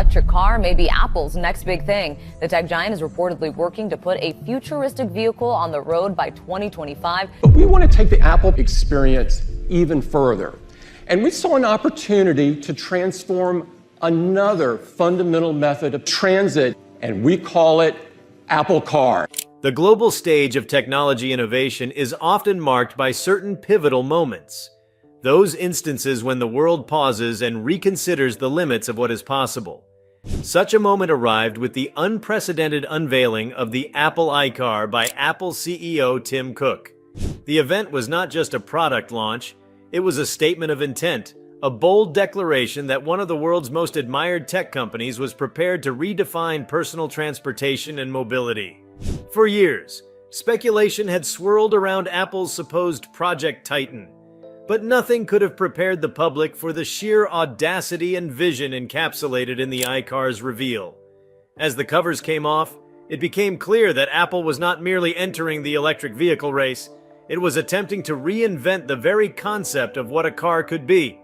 electric car may be Apple's next big thing. The tech giant is reportedly working to put a futuristic vehicle on the road by 2025. But we want to take the Apple experience even further. And we saw an opportunity to transform another fundamental method of transit, and we call it Apple Car. The global stage of technology innovation is often marked by certain pivotal moments. Those instances when the world pauses and reconsiders the limits of what is possible. Such a moment arrived with the unprecedented unveiling of the Apple iCar by Apple CEO Tim Cook. The event was not just a product launch, it was a statement of intent, a bold declaration that one of the world's most admired tech companies was prepared to redefine personal transportation and mobility. For years, speculation had swirled around Apple's supposed Project Titan, but nothing could have prepared the public for the sheer audacity and vision encapsulated in the iCar's reveal. As the covers came off, it became clear that Apple was not merely entering the electric vehicle race, it was attempting to reinvent the very concept of what a car could be.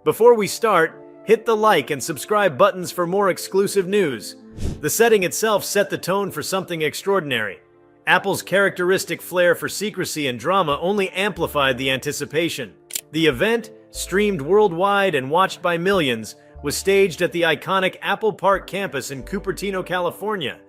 Before we start, hit the like and subscribe buttons for more exclusive news. The setting itself set the tone for something extraordinary. Apple's characteristic flair for secrecy and drama only amplified the anticipation. The event, streamed worldwide and watched by millions, was staged at the iconic Apple Park campus in Cupertino, California.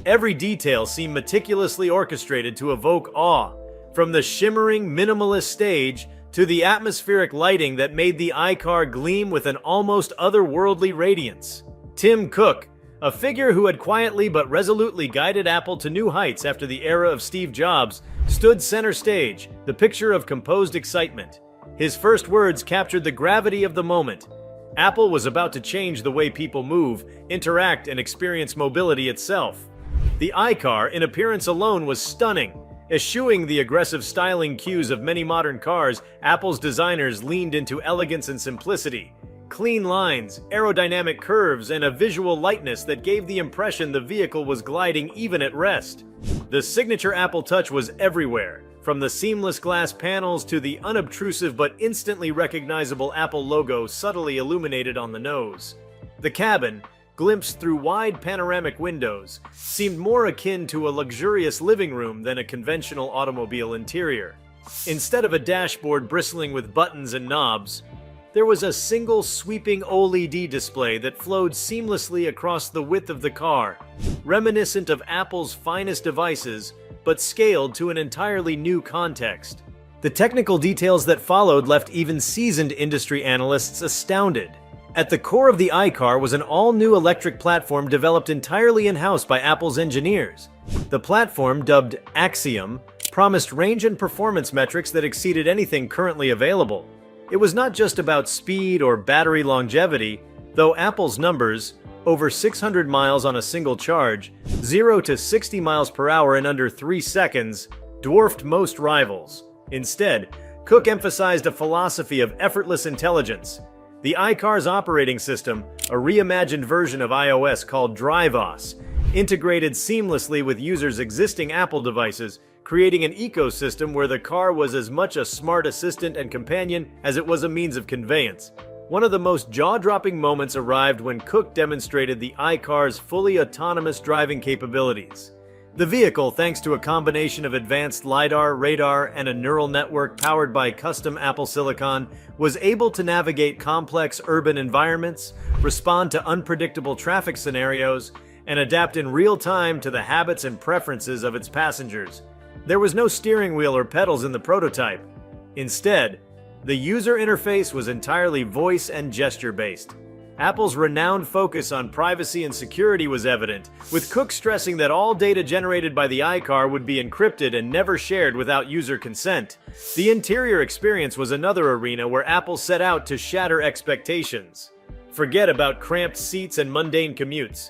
Every detail seemed meticulously orchestrated to evoke awe, from the shimmering minimalist stage to the atmospheric lighting that made the iCar gleam with an almost otherworldly radiance. Tim Cook, a figure who had quietly but resolutely guided Apple to new heights after the era of Steve Jobs, stood center stage, the picture of composed excitement. His first words captured the gravity of the moment. Apple was about to change the way people move, interact, and experience mobility itself. The iCar, in appearance alone, was stunning. Eschewing the aggressive styling cues of many modern cars, Apple's designers leaned into elegance and simplicity. Clean lines, aerodynamic curves, and a visual lightness that gave the impression the vehicle was gliding even at rest. The signature Apple touch was everywhere, from the seamless glass panels to the unobtrusive but instantly recognizable Apple logo subtly illuminated on the nose. The cabin, glimpsed through wide panoramic windows, seemed more akin to a luxurious living room than a conventional automobile interior. Instead of a dashboard bristling with buttons and knobs, there was a single sweeping OLED display that flowed seamlessly across the width of the car, reminiscent of Apple's finest devices, but scaled to an entirely new context. The technical details that followed left even seasoned industry analysts astounded. At the core of the iCar was an all-new electric platform developed entirely in-house by Apple's engineers. The platform, dubbed Axiom, promised range and performance metrics that exceeded anything currently available. It was not just about speed or battery longevity, though Apple's numbers, over 600 miles on a single charge, 0 to 60 miles per hour in under 3 seconds, dwarfed most rivals. Instead, Cook emphasized a philosophy of effortless intelligence. The iCar's operating system, a reimagined version of iOS called DriveOS, integrated seamlessly with users' existing Apple devices, creating an ecosystem where the car was as much a smart assistant and companion as it was a means of conveyance. One of the most jaw-dropping moments arrived when Cook demonstrated the iCar's fully autonomous driving capabilities. The vehicle, thanks to a combination of advanced LiDAR, radar, and a neural network powered by custom Apple silicon, was able to navigate complex urban environments, respond to unpredictable traffic scenarios, and adapt in real time to the habits and preferences of its passengers. There was no steering wheel or pedals in the prototype. Instead, the user interface was entirely voice and gesture-based. Apple's renowned focus on privacy and security was evident, with Cook stressing that all data generated by the iCar would be encrypted and never shared without user consent. The interior experience was another arena where Apple set out to shatter expectations. Forget about cramped seats and mundane commutes.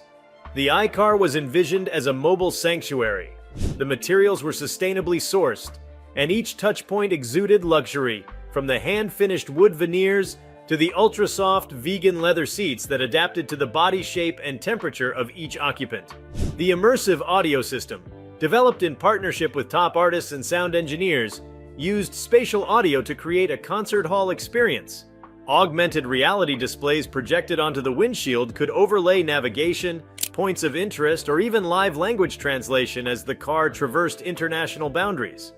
The iCar was envisioned as a mobile sanctuary. The materials were sustainably sourced, and each touchpoint exuded luxury, from the hand-finished wood veneers to the ultra-soft vegan leather seats that adapted to the body shape and temperature of each occupant. The immersive audio system, developed in partnership with top artists and sound engineers, used spatial audio to create a concert hall experience. Augmented reality displays projected onto the windshield could overlay navigation, points of interest, or even live language translation as the car traversed international boundaries.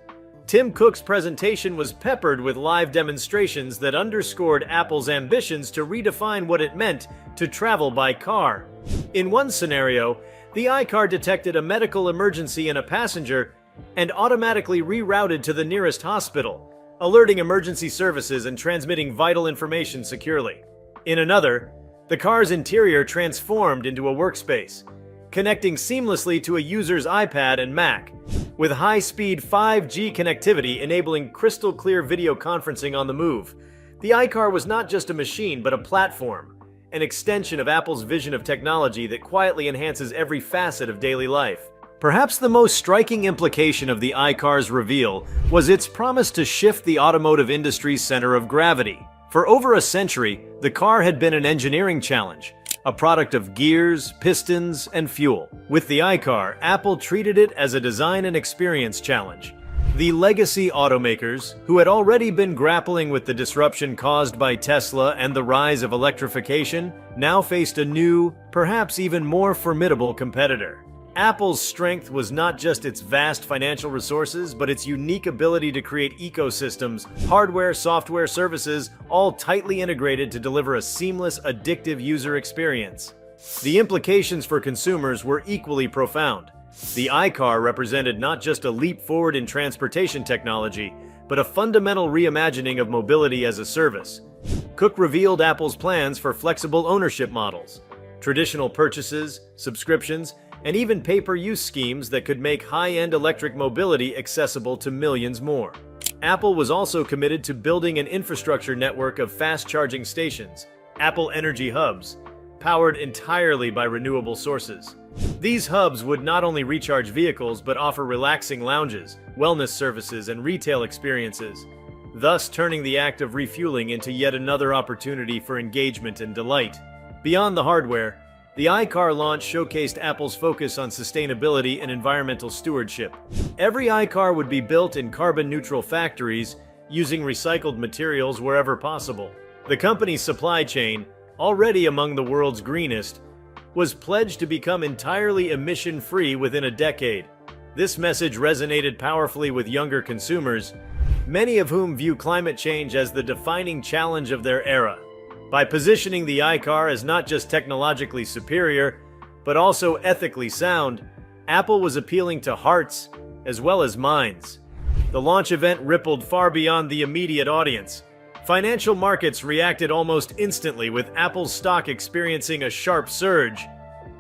Tim Cook's presentation was peppered with live demonstrations that underscored Apple's ambitions to redefine what it meant to travel by car. In one scenario, the iCar detected a medical emergency in a passenger and automatically rerouted to the nearest hospital, alerting emergency services and transmitting vital information securely. In another, the car's interior transformed into a workspace, connecting seamlessly to a user's iPad and Mac, with high-speed 5G connectivity enabling crystal-clear video conferencing on the move. The iCar was not just a machine, but a platform, an extension of Apple's vision of technology that quietly enhances every facet of daily life. Perhaps the most striking implication of the iCar's reveal was its promise to shift the automotive industry's center of gravity. For over a century, the car had been an engineering challenge, a product of gears, pistons, and fuel. With the iCar, Apple treated it as a design and experience challenge. The legacy automakers, who had already been grappling with the disruption caused by Tesla and the rise of electrification, now faced a new, perhaps even more formidable competitor. Apple's strength was not just its vast financial resources, but its unique ability to create ecosystems, hardware, software, services, all tightly integrated to deliver a seamless, addictive user experience. The implications for consumers were equally profound. The iCar represented not just a leap forward in transportation technology, but a fundamental reimagining of mobility as a service. Cook revealed Apple's plans for flexible ownership models, traditional purchases, subscriptions, and even pay-per-use schemes that could make high-end electric mobility accessible to millions more. Apple was also committed to building an infrastructure network of fast-charging stations, Apple Energy Hubs, powered entirely by renewable sources. These hubs would not only recharge vehicles but offer relaxing lounges, wellness services, and retail experiences, thus turning the act of refueling into yet another opportunity for engagement and delight. Beyond the hardware, the iCar launch showcased Apple's focus on sustainability and environmental stewardship. Every iCar would be built in carbon-neutral factories, using recycled materials wherever possible. The company's supply chain, already among the world's greenest, was pledged to become entirely emission-free within a decade. This message resonated powerfully with younger consumers, many of whom view climate change as the defining challenge of their era. By positioning the iCar as not just technologically superior, but also ethically sound, Apple was appealing to hearts as well as minds. The launch event rippled far beyond the immediate audience. Financial markets reacted almost instantly, with Apple's stock experiencing a sharp surge.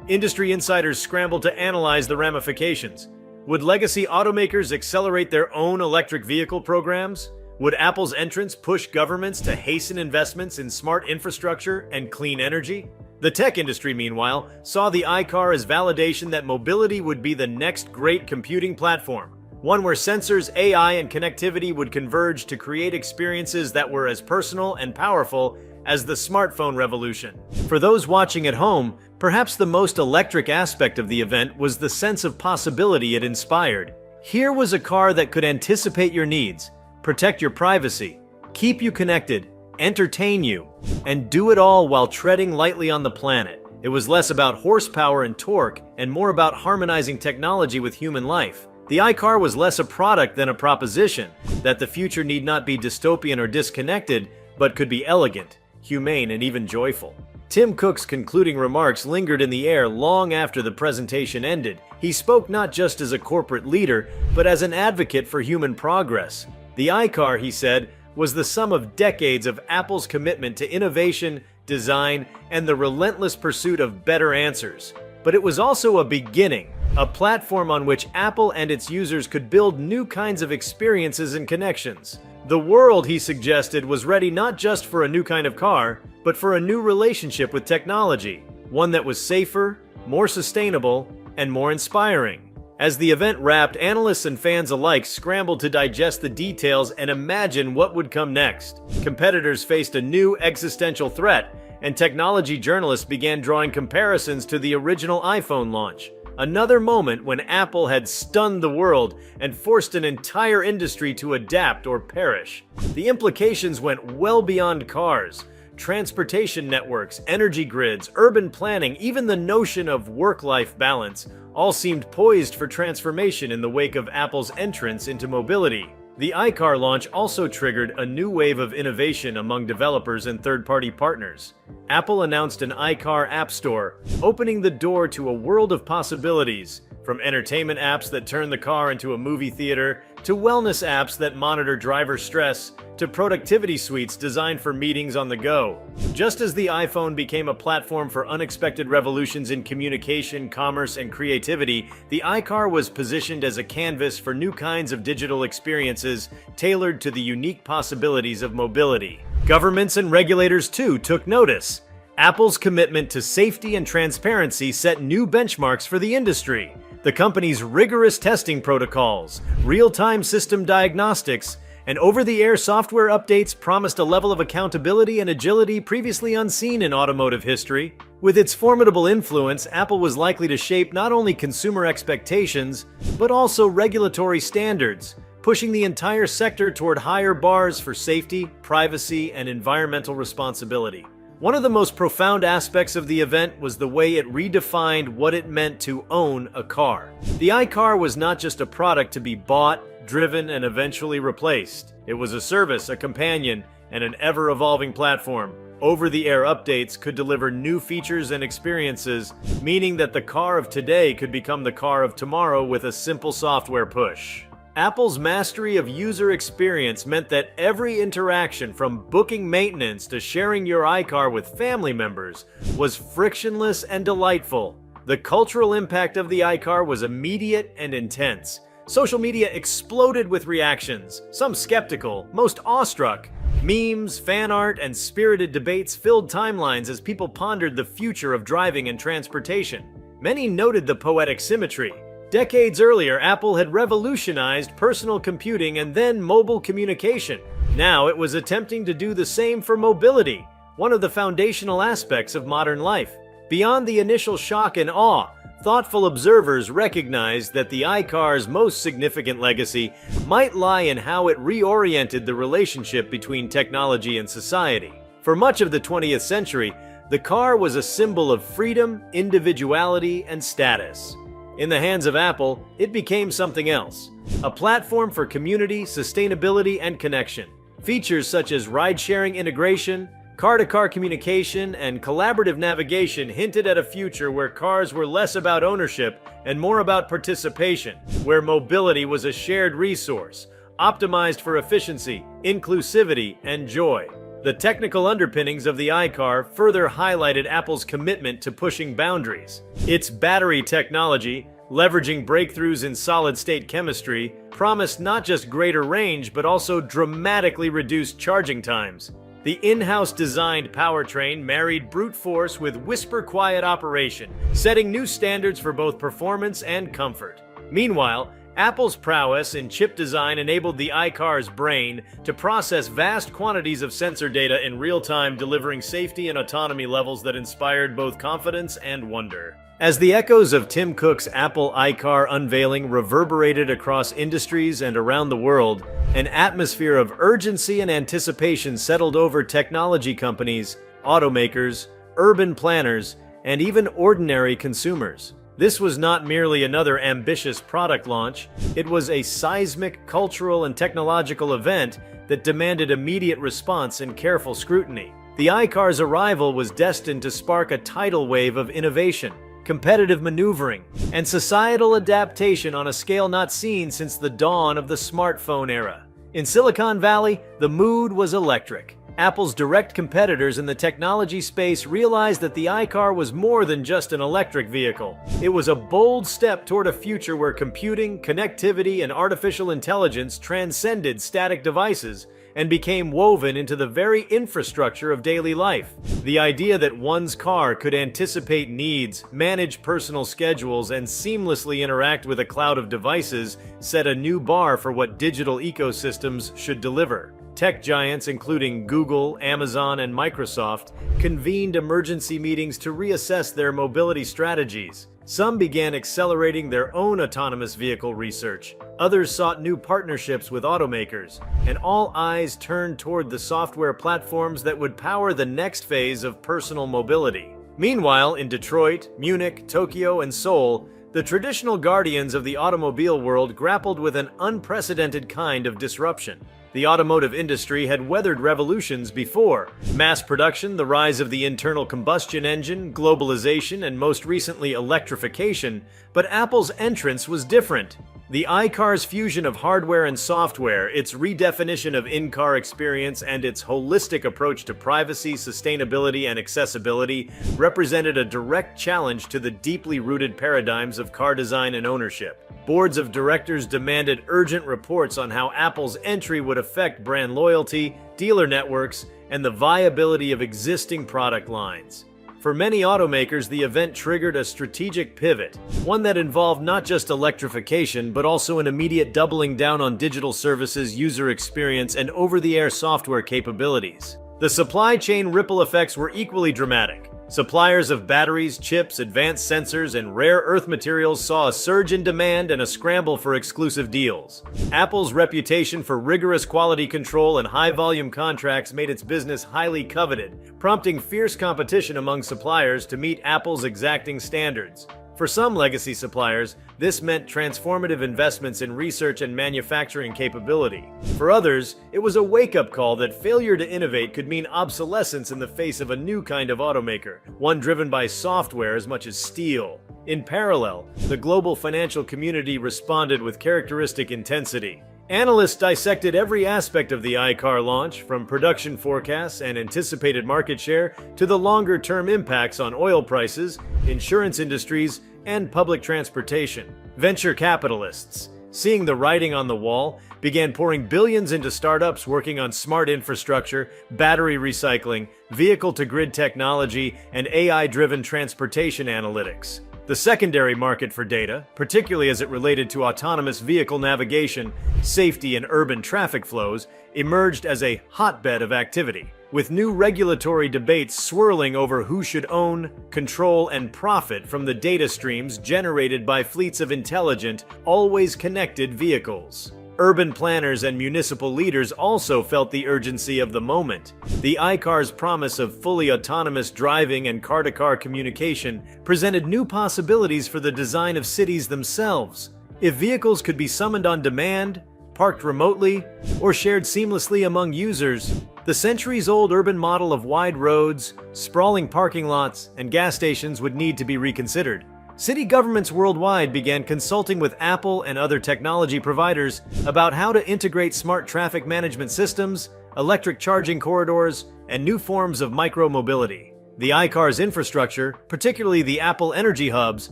Industry insiders scrambled to analyze the ramifications. Would legacy automakers accelerate their own electric vehicle programs? Would Apple's entrance push governments to hasten investments in smart infrastructure and clean energy? The tech industry, meanwhile, saw the iCar as validation that mobility would be the next great computing platform, one where sensors, AI, and connectivity would converge to create experiences that were as personal and powerful as the smartphone revolution. For those watching at home, perhaps the most electric aspect of the event was the sense of possibility it inspired. Here was a car that could anticipate your needs, protect your privacy, keep you connected, entertain you, and do it all while treading lightly on the planet. It was less about horsepower and torque and more about harmonizing technology with human life. The iCar was less a product than a proposition, that the future need not be dystopian or disconnected, but could be elegant, humane, and even joyful. Tim Cook's concluding remarks lingered in the air long after the presentation ended. He spoke not just as a corporate leader, but as an advocate for human progress. The iCar, he said, was the sum of decades of Apple's commitment to innovation, design, and the relentless pursuit of better answers. But it was also a beginning, a platform on which Apple and its users could build new kinds of experiences and connections. The world, he suggested, was ready not just for a new kind of car, but for a new relationship with technology, one that was safer, more sustainable, and more inspiring. As the event wrapped, analysts and fans alike scrambled to digest the details and imagine what would come next. Competitors faced a new existential threat, and technology journalists began drawing comparisons to the original iPhone launch. Another moment when Apple had stunned the world and forced an entire industry to adapt or perish. The implications went well beyond cars. transportation networks, energy grids, urban planning, even the notion of work-life balance all seemed poised for transformation in the wake of Apple's entrance into mobility. The iCar launch also triggered a new wave of innovation among developers and third-party partners. Apple announced an iCar App Store, opening the door to a world of possibilities, from entertainment apps that turn the car into a movie theater, to wellness apps that monitor driver stress, to productivity suites designed for meetings on the go. Just as the iPhone became a platform for unexpected revolutions in communication, commerce, and creativity, the iCar was positioned as a canvas for new kinds of digital experiences tailored to the unique possibilities of mobility. Governments and regulators, too, took notice. Apple's commitment to safety and transparency set new benchmarks for the industry. The company's rigorous testing protocols, real-time system diagnostics, and over-the-air software updates promised a level of accountability and agility previously unseen in automotive history. With its formidable influence, Apple was likely to shape not only consumer expectations, but also regulatory standards, pushing the entire sector toward higher bars for safety, privacy, and environmental responsibility. One of the most profound aspects of the event was the way it redefined what it meant to own a car. The iCar was not just a product to be bought, driven, and eventually replaced. It was a service, a companion, and an ever-evolving platform. Over-the-air updates could deliver new features and experiences, meaning that the car of today could become the car of tomorrow with a simple software push. Apple's mastery of user experience meant that every interaction, from booking maintenance to sharing your iCar with family members, was frictionless and delightful. The cultural impact of the iCar was immediate and intense. Social media exploded with reactions, some skeptical, most awestruck. Memes, fan art, and spirited debates filled timelines as people pondered the future of driving and transportation. Many noted the poetic symmetry. Decades earlier, Apple had revolutionized personal computing and then mobile communication. Now it was attempting to do the same for mobility, one of the foundational aspects of modern life. Beyond the initial shock and awe, thoughtful observers recognized that the iCar's most significant legacy might lie in how it reoriented the relationship between technology and society. For much of the 20th century, the car was a symbol of freedom, individuality, and status. In the hands of Apple, it became something else. A platform for community, sustainability, and connection. Features such as ride-sharing integration, car-to-car communication, and collaborative navigation hinted at a future where cars were less about ownership and more about participation, where mobility was a shared resource, optimized for efficiency, inclusivity, and joy. The technical underpinnings of the iCar further highlighted Apple's commitment to pushing boundaries. Its battery technology, leveraging breakthroughs in solid-state chemistry, promised not just greater range but also dramatically reduced charging times. The in-house designed powertrain married brute force with whisper-quiet operation, setting new standards for both performance and comfort. Meanwhile, Apple's prowess in chip design enabled the iCar's brain to process vast quantities of sensor data in real time, delivering safety and autonomy levels that inspired both confidence and wonder. As the echoes of Tim Cook's Apple iCar unveiling reverberated across industries and around the world, an atmosphere of urgency and anticipation settled over technology companies, automakers, urban planners, and even ordinary consumers. This was not merely another ambitious product launch, it was a seismic cultural and technological event that demanded immediate response and careful scrutiny. The iCar's arrival was destined to spark a tidal wave of innovation, competitive maneuvering, and societal adaptation on a scale not seen since the dawn of the smartphone era. In Silicon Valley, the mood was electric. Apple's direct competitors in the technology space realized that the iCar was more than just an electric vehicle. It was a bold step toward a future where computing, connectivity, and artificial intelligence transcended static devices and became woven into the very infrastructure of daily life. The idea that one's car could anticipate needs, manage personal schedules, and seamlessly interact with a cloud of devices set a new bar for what digital ecosystems should deliver. Tech giants including Google, Amazon, and Microsoft convened emergency meetings to reassess their mobility strategies. Some began accelerating their own autonomous vehicle research. Others sought new partnerships with automakers, and all eyes turned toward the software platforms that would power the next phase of personal mobility. Meanwhile, in Detroit, Munich, Tokyo, and Seoul, the traditional guardians of the automobile world grappled with an unprecedented kind of disruption. The automotive industry had weathered revolutions before: mass production, the rise of the internal combustion engine, globalization, and most recently electrification. But Apple's entrance was different. The iCar's fusion of hardware and software, its redefinition of in-car experience, and its holistic approach to privacy, sustainability, and accessibility represented a direct challenge to the deeply rooted paradigms of car design and ownership. Boards of directors demanded urgent reports on how Apple's entry would affect brand loyalty, dealer networks, and the viability of existing product lines. For many automakers, the event triggered a strategic pivot, one that involved not just electrification, but also an immediate doubling down on digital services, user experience, and over-the-air software capabilities. The supply chain ripple effects were equally dramatic. Suppliers of batteries, chips, advanced sensors, and rare earth materials saw a surge in demand and a scramble for exclusive deals. Apple's reputation for rigorous quality control and high-volume contracts made its business highly coveted, prompting fierce competition among suppliers to meet Apple's exacting standards. For some legacy suppliers, this meant transformative investments in research and manufacturing capability. For others, it was a wake-up call that failure to innovate could mean obsolescence in the face of a new kind of automaker, one driven by software as much as steel. In parallel, the global financial community responded with characteristic intensity. Analysts dissected every aspect of the iCar launch, from production forecasts and anticipated market share to the longer-term impacts on oil prices, insurance industries, and public transportation. Venture capitalists, seeing the writing on the wall, began pouring billions into startups working on smart infrastructure, battery recycling, vehicle-to-grid technology, and AI-driven transportation analytics. The secondary market for data, particularly as it related to autonomous vehicle navigation, safety, and urban traffic flows, emerged as a hotbed of activity, with new regulatory debates swirling over who should own, control, and profit from the data streams generated by fleets of intelligent, always connected vehicles. Urban planners and municipal leaders also felt the urgency of the moment. The iCar's promise of fully autonomous driving and car-to-car communication presented new possibilities for the design of cities themselves. If vehicles could be summoned on demand, parked remotely, or shared seamlessly among users, the centuries-old urban model of wide roads, sprawling parking lots, and gas stations would need to be reconsidered. City governments worldwide began consulting with Apple and other technology providers about how to integrate smart traffic management systems, electric charging corridors, and new forms of micro-mobility. The iCar's infrastructure, particularly the Apple Energy Hubs,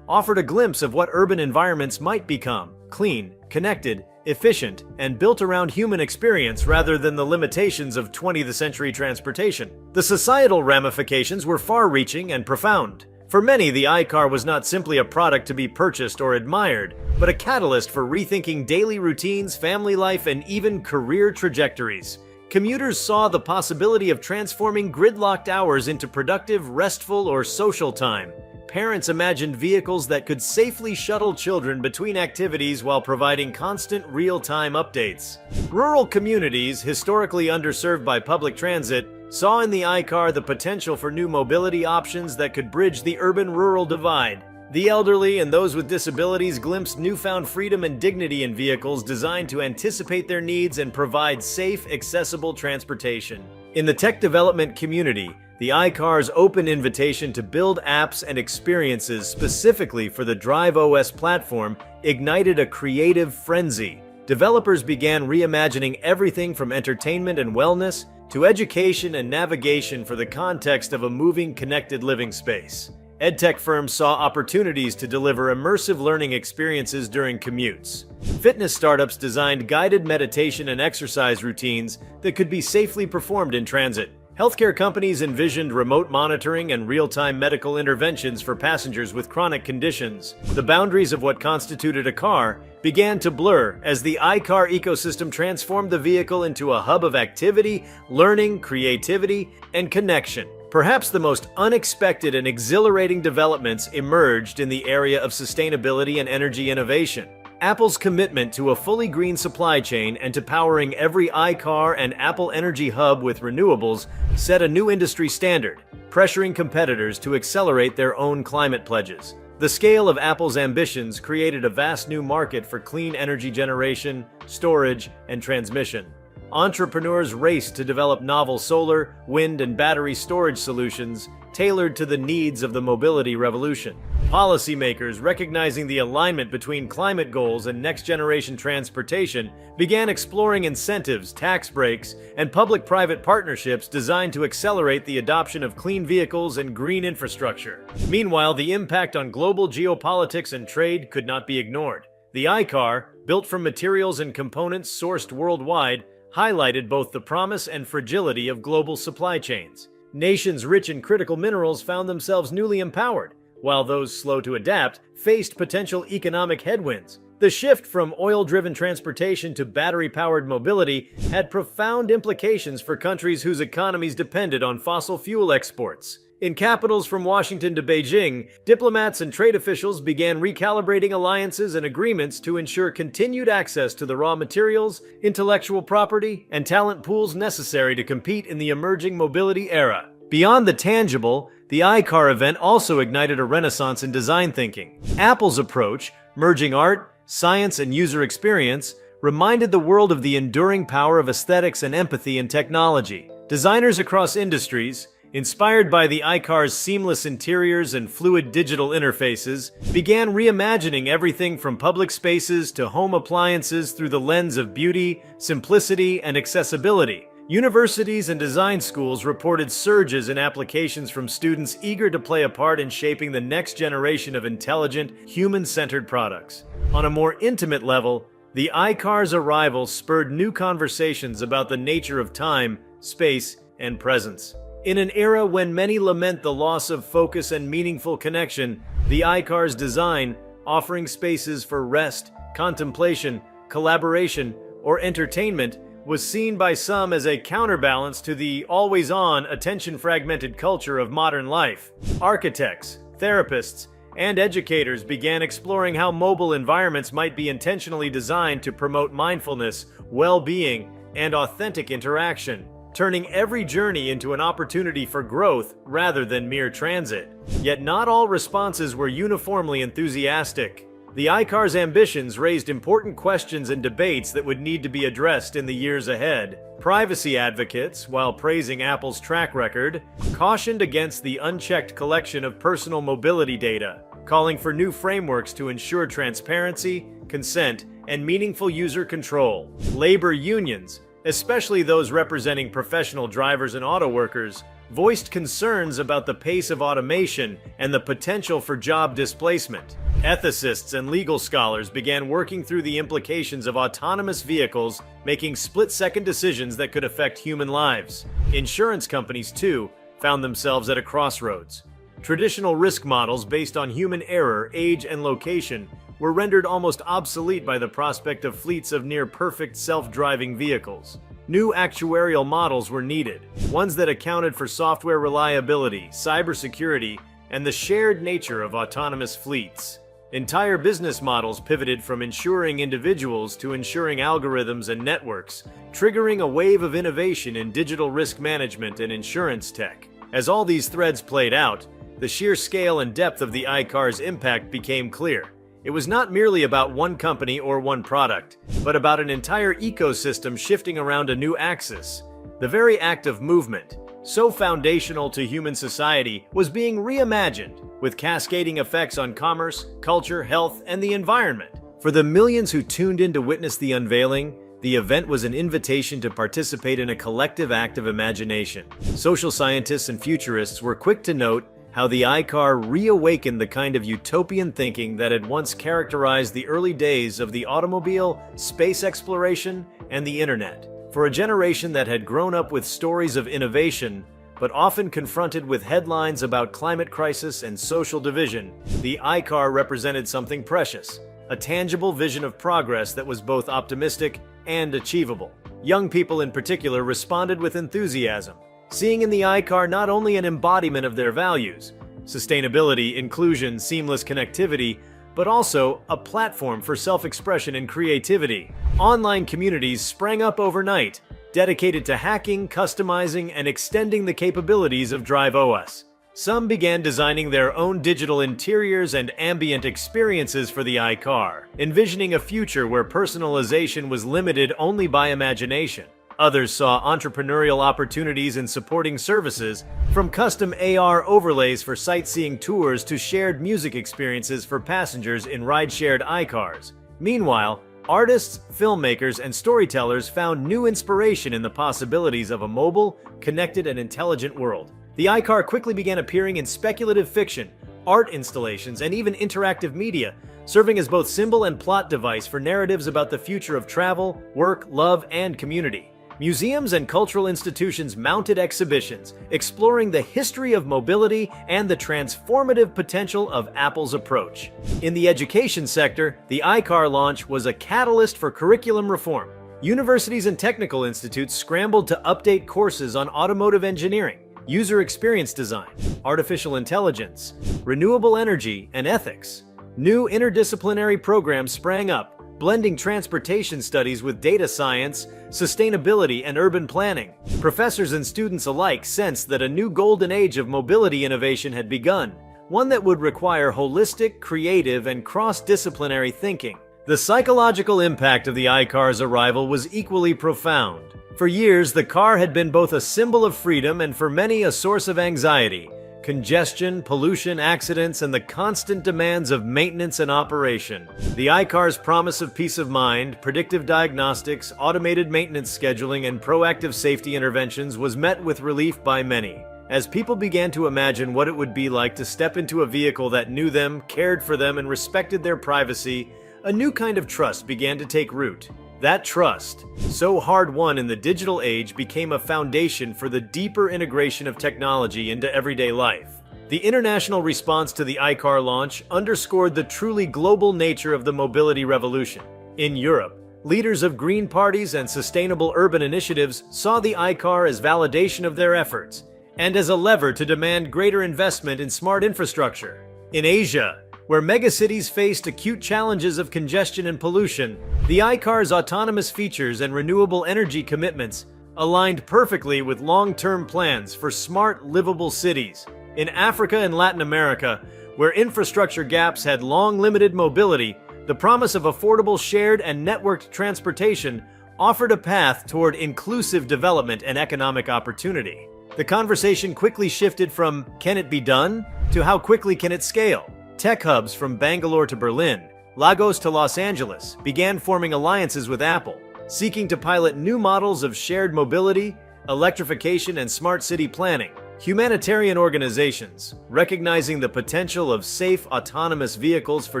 offered a glimpse of what urban environments might become: clean, connected, efficient, and built around human experience rather than the limitations of 20th century transportation. The societal ramifications were far-reaching and profound. For many, the iCar was not simply a product to be purchased or admired, but a catalyst for rethinking daily routines, family life, and even career trajectories. Commuters saw the possibility of transforming gridlocked hours into productive, restful, or social time. Parents imagined vehicles that could safely shuttle children between activities while providing constant real-time updates. Rural communities, historically underserved by public transit, saw in the iCar the potential for new mobility options that could bridge the urban-rural divide. The elderly and those with disabilities glimpsed newfound freedom and dignity in vehicles designed to anticipate their needs and provide safe, accessible transportation. In the tech development community, the iCar's open invitation to build apps and experiences specifically for the Drive OS platform ignited a creative frenzy. Developers began reimagining everything from entertainment and wellness to education and navigation for the context of a moving, connected living space. EdTech firms saw opportunities to deliver immersive learning experiences during commutes. Fitness startups designed guided meditation and exercise routines that could be safely performed in transit. Healthcare companies envisioned remote monitoring and real-time medical interventions for passengers with chronic conditions. The boundaries of what constituted a car began to blur as the iCar ecosystem transformed the vehicle into a hub of activity, learning, creativity, and connection. Perhaps the most unexpected and exhilarating developments emerged in the area of sustainability and energy innovation. Apple's commitment to a fully green supply chain and to powering every iCar and Apple Energy Hub with renewables set a new industry standard, pressuring competitors to accelerate their own climate pledges. The scale of Apple's ambitions created a vast new market for clean energy generation, storage, and transmission. Entrepreneurs raced to develop novel solar, wind, and battery storage solutions tailored to the needs of the mobility revolution. Policymakers, recognizing the alignment between climate goals and next-generation transportation, began exploring incentives, tax breaks, and public-private partnerships designed to accelerate the adoption of clean vehicles and green infrastructure. Meanwhile, the impact on global geopolitics and trade could not be ignored. The iCar, built from materials and components sourced worldwide, highlighted both the promise and fragility of global supply chains. Nations rich in critical minerals found themselves newly empowered, while those slow to adapt faced potential economic headwinds. The shift from oil-driven transportation to battery-powered mobility had profound implications for countries whose economies depended on fossil fuel exports. In capitals from Washington to Beijing, diplomats and trade officials began recalibrating alliances and agreements to ensure continued access to the raw materials, intellectual property, and talent pools necessary to compete in the emerging mobility era. Beyond the tangible, the iCar event also ignited a renaissance in design thinking. Apple's approach, merging art, science, and user experience, reminded the world of the enduring power of aesthetics and empathy in technology. Designers across industries, inspired by the iCar's seamless interiors and fluid digital interfaces, began reimagining everything from public spaces to home appliances through the lens of beauty, simplicity, and accessibility. Universities and design schools reported surges in applications from students eager to play a part in shaping the next generation of intelligent, human-centered products. On a more intimate level, the iCar's arrival spurred new conversations about the nature of time, space, and presence. In an era when many lament the loss of focus and meaningful connection, the iCar's design, offering spaces for rest, contemplation, collaboration, or entertainment, was seen by some as a counterbalance to the always-on, attention-fragmented culture of modern life. Architects, therapists, and educators began exploring how mobile environments might be intentionally designed to promote mindfulness, well-being, and authentic interaction, turning every journey into an opportunity for growth rather than mere transit. Yet not all responses were uniformly enthusiastic. The iCar's ambitions raised important questions and debates that would need to be addressed in the years ahead. Privacy advocates, while praising Apple's track record, cautioned against the unchecked collection of personal mobility data, calling for new frameworks to ensure transparency, consent, and meaningful user control. Labor unions, especially those representing professional drivers and auto workers, voiced concerns about the pace of automation and the potential for job displacement. Ethicists and legal scholars began working through the implications of autonomous vehicles, making split-second decisions that could affect human lives. Insurance companies, too, found themselves at a crossroads. Traditional risk models based on human error, age, and location were rendered almost obsolete by the prospect of fleets of near-perfect self-driving vehicles. New actuarial models were needed, ones that accounted for software reliability, cybersecurity, and the shared nature of autonomous fleets. Entire business models pivoted from insuring individuals to insuring algorithms and networks, triggering a wave of innovation in digital risk management and insurance tech. As all these threads played out, the sheer scale and depth of the iCar's impact became clear. It was not merely about one company or one product, but about an entire ecosystem shifting around a new axis. The very act of movement, so foundational to human society, was being reimagined, with cascading effects on commerce, culture, health, and the environment. For the millions who tuned in to witness the unveiling, the event was an invitation to participate in a collective act of imagination. Social scientists and futurists were quick to note how the iCar reawakened the kind of utopian thinking that had once characterized the early days of the automobile, space exploration, and the internet. For a generation that had grown up with stories of innovation, but often confronted with headlines about climate crisis and social division, the iCar represented something precious, a tangible vision of progress that was both optimistic and achievable. Young people in particular responded with enthusiasm, seeing in the iCar not only an embodiment of their values, sustainability, inclusion, seamless connectivity, but also a platform for self-expression and creativity. Online communities sprang up overnight, dedicated to hacking, customizing, and extending the capabilities of Drive OS. Some began designing their own digital interiors and ambient experiences for the iCar, envisioning a future where personalization was limited only by imagination. Others saw entrepreneurial opportunities in supporting services, from custom AR overlays for sightseeing tours to shared music experiences for passengers in ride-shared iCars. Meanwhile, artists, filmmakers, and storytellers found new inspiration in the possibilities of a mobile, connected, and intelligent world. The iCar quickly began appearing in speculative fiction, art installations, and even interactive media, serving as both symbol and plot device for narratives about the future of travel, work, love, and community. Museums and cultural institutions mounted exhibitions, exploring the history of mobility and the transformative potential of Apple's approach. In the education sector, the iCar launch was a catalyst for curriculum reform. Universities and technical institutes scrambled to update courses on automotive engineering, user experience design, artificial intelligence, renewable energy, and ethics. New interdisciplinary programs sprang up, blending transportation studies with data science, sustainability, and urban planning. Professors and students alike sensed that a new golden age of mobility innovation had begun, one that would require holistic, creative, and cross-disciplinary thinking. The psychological impact of the iCar's arrival was equally profound. For years, the car had been both a symbol of freedom and for many a source of anxiety. Congestion, pollution, accidents, and the constant demands of maintenance and operation. The iCar's promise of peace of mind, predictive diagnostics, automated maintenance scheduling, and proactive safety interventions was met with relief by many, as people began to imagine what it would be like to step into a vehicle that knew them, cared for them, and respected their privacy. A new kind of trust began to take root. That trust, so hard-won in the digital age, became a foundation for the deeper integration of technology into everyday life. The international response to the iCar launch underscored the truly global nature of the mobility revolution. In Europe, leaders of green parties and sustainable urban initiatives saw the iCar as validation of their efforts and as a lever to demand greater investment in smart infrastructure. In Asia, where megacities faced acute challenges of congestion and pollution, the iCar's autonomous features and renewable energy commitments aligned perfectly with long-term plans for smart, livable cities. In Africa and Latin America, where infrastructure gaps had long limited mobility, the promise of affordable shared and networked transportation offered a path toward inclusive development and economic opportunity. The conversation quickly shifted from "can it be done?" to "how quickly can it scale?" Tech hubs from Bangalore to Berlin, Lagos to Los Angeles began forming alliances with Apple, seeking to pilot new models of shared mobility, electrification, and smart city planning. Humanitarian organizations, recognizing the potential of safe, autonomous vehicles for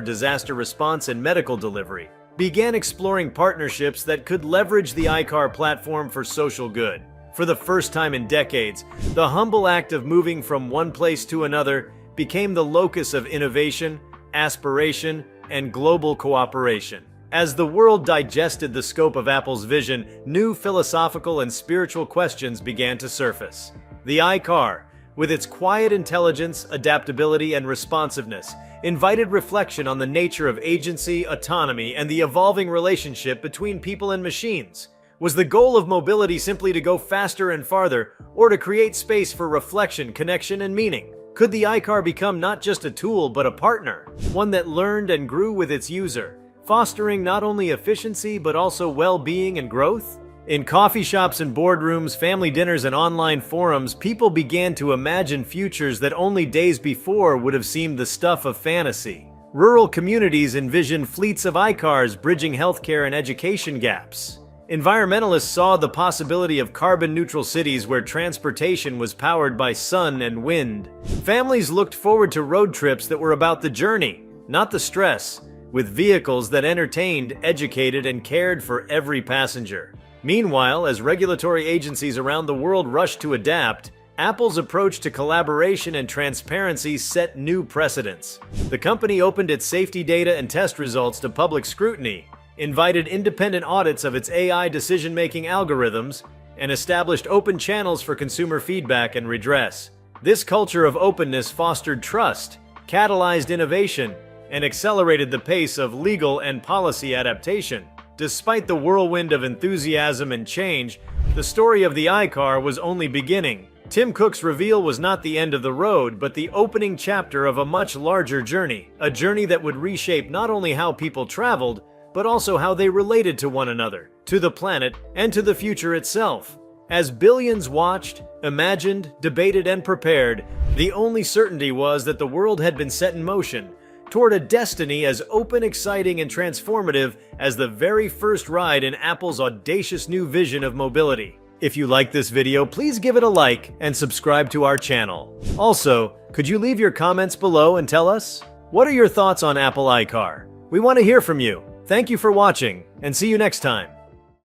disaster response and medical delivery, began exploring partnerships that could leverage the iCar platform for social good. For the first time in decades, the humble act of moving from one place to another became the locus of innovation, aspiration, and global cooperation. As the world digested the scope of Apple's vision, new philosophical and spiritual questions began to surface. The iCar, with its quiet intelligence, adaptability, and responsiveness, invited reflection on the nature of agency, autonomy, and the evolving relationship between people and machines. Was the goal of mobility simply to go faster and farther, or to create space for reflection, connection, and meaning? Could the iCar become not just a tool, but a partner, one that learned and grew with its user, fostering not only efficiency, but also well-being and growth? In coffee shops and boardrooms, family dinners, and online forums, people began to imagine futures that only days before would have seemed the stuff of fantasy. Rural communities envisioned fleets of iCars bridging healthcare and education gaps. Environmentalists saw the possibility of carbon-neutral cities where transportation was powered by sun and wind. Families looked forward to road trips that were about the journey, not the stress, with vehicles that entertained, educated, and cared for every passenger. Meanwhile, as regulatory agencies around the world rushed to adapt, Apple's approach to collaboration and transparency set new precedents. The company opened its safety data and test results to public scrutiny, invited independent audits of its AI decision-making algorithms, and established open channels for consumer feedback and redress. This culture of openness fostered trust, catalyzed innovation, and accelerated the pace of legal and policy adaptation. Despite the whirlwind of enthusiasm and change, the story of the iCar was only beginning. Tim Cook's reveal was not the end of the road, but the opening chapter of a much larger journey, a journey that would reshape not only how people traveled, but also how they related to one another, to the planet, and to the future itself. As billions watched, imagined, debated, and prepared, the only certainty was that the world had been set in motion toward a destiny as open, exciting, and transformative as the very first ride in Apple's audacious new vision of mobility. If you like this video, please give it a like and subscribe to our channel. Also, could you leave your comments below and tell us? What are your thoughts on Apple iCar? We want to hear from you. Thank you for watching, and see you next time.